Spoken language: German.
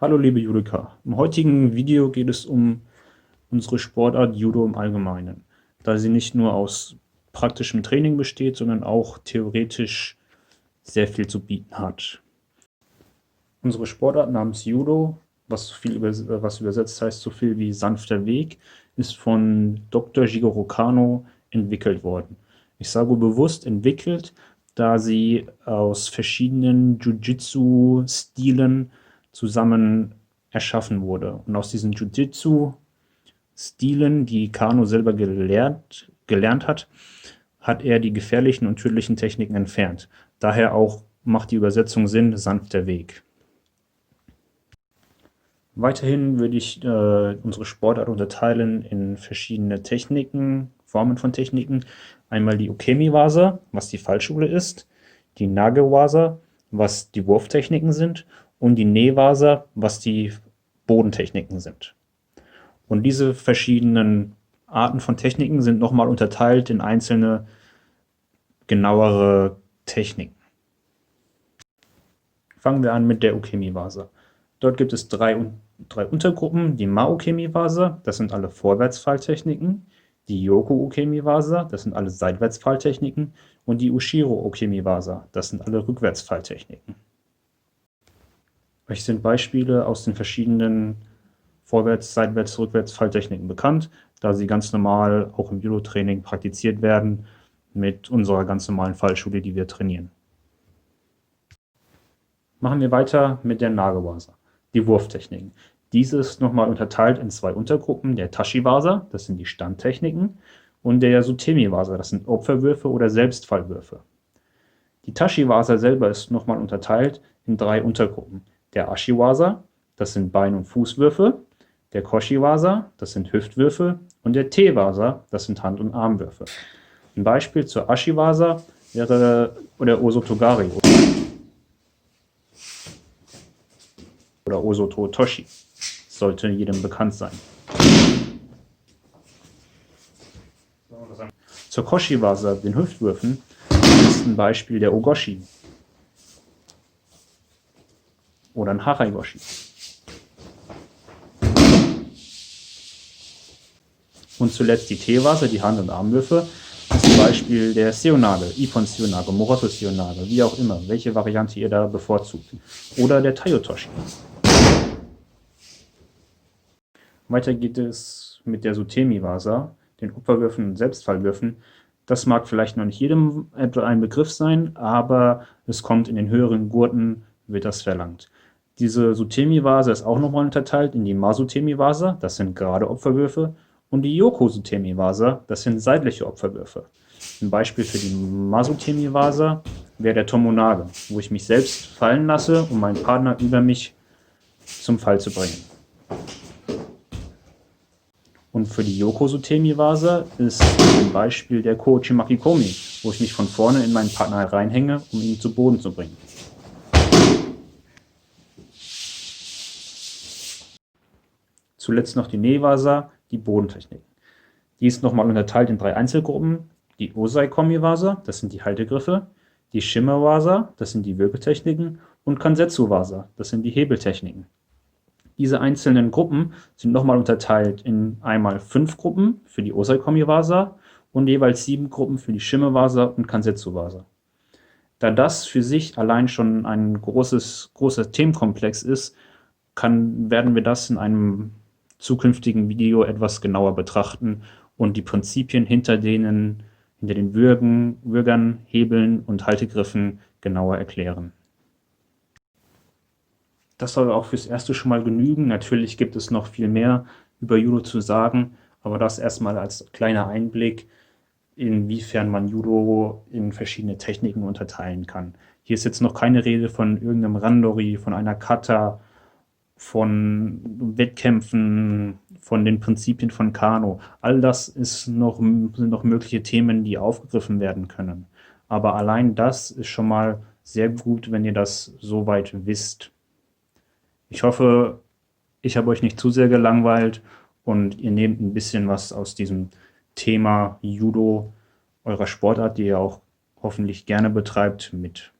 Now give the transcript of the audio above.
Hallo liebe Julika, im heutigen Video geht es um unsere Sportart Judo im Allgemeinen, da sie nicht nur aus praktischem Training besteht, sondern auch theoretisch sehr viel zu bieten hat. Unsere Sportart namens Judo, was übersetzt heißt so viel wie sanfter Weg, ist von Dr. Jigoro Kano entwickelt worden. Ich sage bewusst entwickelt, da sie aus verschiedenen Jiu-Jitsu-Stilen zusammen erschaffen wurde. Und aus diesen Jiu-Jitsu-Stilen, die Kano selber gelernt hat, hat er die gefährlichen und tödlichen Techniken entfernt. Daher auch macht die Übersetzung Sinn, sanfter Weg. Weiterhin würde ich unsere Sportart unterteilen in verschiedene Techniken, Formen von Techniken. Einmal die Ukemi-Wasa, was die Fallschule ist, die Nage-Wasa, was die Wurftechniken sind, und die Ne-Wasa, was die Bodentechniken sind. Und diese verschiedenen Arten von Techniken sind nochmal unterteilt in einzelne, genauere Techniken. Fangen wir an mit der Ukemi-Wasa. Dort gibt es drei Untergruppen, die Ma-Ukemi-Wasa, das sind alle Vorwärtsfalltechniken, die Yoku-Ukemi-Wasa, das sind alle Seitwärtsfalltechniken, und die Ushiro-Ukemi-Wasa, das sind alle Rückwärtsfalltechniken. Euch sind Beispiele aus den verschiedenen Vorwärts-, Seitwärts-, Rückwärtsfalltechniken bekannt, da sie ganz normal auch im Judo-Training praktiziert werden mit unserer ganz normalen Fallschule, die wir trainieren. Machen wir weiter mit der Nage-Wasa, die Wurftechniken. Diese ist nochmal unterteilt in zwei Untergruppen, der Tashi-Wasa, das sind die Standtechniken, und der Sutemi-Wasa, das sind Opferwürfe oder Selbstfallwürfe. Die Tashi-Wasa selber ist nochmal unterteilt in drei Untergruppen. Der Ashi-Wasa, das sind Bein- und Fußwürfe, der Koshi-Wasa, das sind Hüftwürfe, und der Te-Wasa, das sind Hand- und Armwürfe. Ein Beispiel zur Ashi-Wasa wäre der Osotogari oder Osoto Toshi. Sollte jedem bekannt sein. Zur Koshi-Wasa, den Hüftwürfen, ist ein Beispiel der Ogoshi oder ein Haraigoshi. Und zuletzt die Te-Wasa, die Hand- und Armwürfe, ist ein Beispiel der Seonage, Ippon Seonage, Moroto Seonage, wie auch immer, welche Variante ihr da bevorzugt. Oder der Taiotoshi. Weiter geht es mit der Sutemi-Wasa, den Opferwürfen und Selbstfallwürfen. Das mag vielleicht noch nicht jedem ein Begriff sein, aber es kommt in den höheren Gurten, wird das verlangt. Diese Sutemi-Wasa ist auch nochmal unterteilt in die Masutemi-Wasa, das sind gerade Opferwürfe, und die Yoko-Sutemi-Wasa, das sind seitliche Opferwürfe. Ein Beispiel für die Masutemi-Wasa wäre der Tomonage, wo ich mich selbst fallen lasse, um meinen Partner über mich zum Fall zu bringen. Und für die Yoko-Sutemi-Wasa ist ein Beispiel der Ko-Uchi-Maki-Komi, wo ich mich von vorne in meinen Partner reinhänge, um ihn zu Boden zu bringen. Zuletzt noch die Ne-Wasa, die Bodentechnik. Die ist nochmal unterteilt in drei Einzelgruppen. Die Osai-Komi-Wasa, das sind die Haltegriffe, die Shime-Wasa, das sind die Wirbeltechniken, und Kansetsu-Wasa, das sind die Hebeltechniken. Diese einzelnen Gruppen sind nochmal unterteilt in einmal 5 Gruppen für die Osai-Komi-Wasa und jeweils 7 Gruppen für die Shime-Wasa und Kansetsu-Wasa. Da das für sich allein schon ein großer Themenkomplex ist, werden wir das in einem zukünftigen Video etwas genauer betrachten und die Prinzipien hinter den Würgern, Hebeln und Haltegriffen genauer erklären. Das soll auch fürs Erste schon mal genügen. Natürlich gibt es noch viel mehr über Judo zu sagen, aber das erstmal als kleiner Einblick, inwiefern man Judo in verschiedene Techniken unterteilen kann. Hier ist jetzt noch keine Rede von irgendeinem Randori, von einer Kata, von Wettkämpfen, von den Prinzipien von Kano. All das sind noch mögliche Themen, die aufgegriffen werden können. Aber allein das ist schon mal sehr gut, wenn ihr das soweit wisst. Ich hoffe, ich habe euch nicht zu sehr gelangweilt und ihr nehmt ein bisschen was aus diesem Thema Judo, eurer Sportart, die ihr auch hoffentlich gerne betreibt, mit.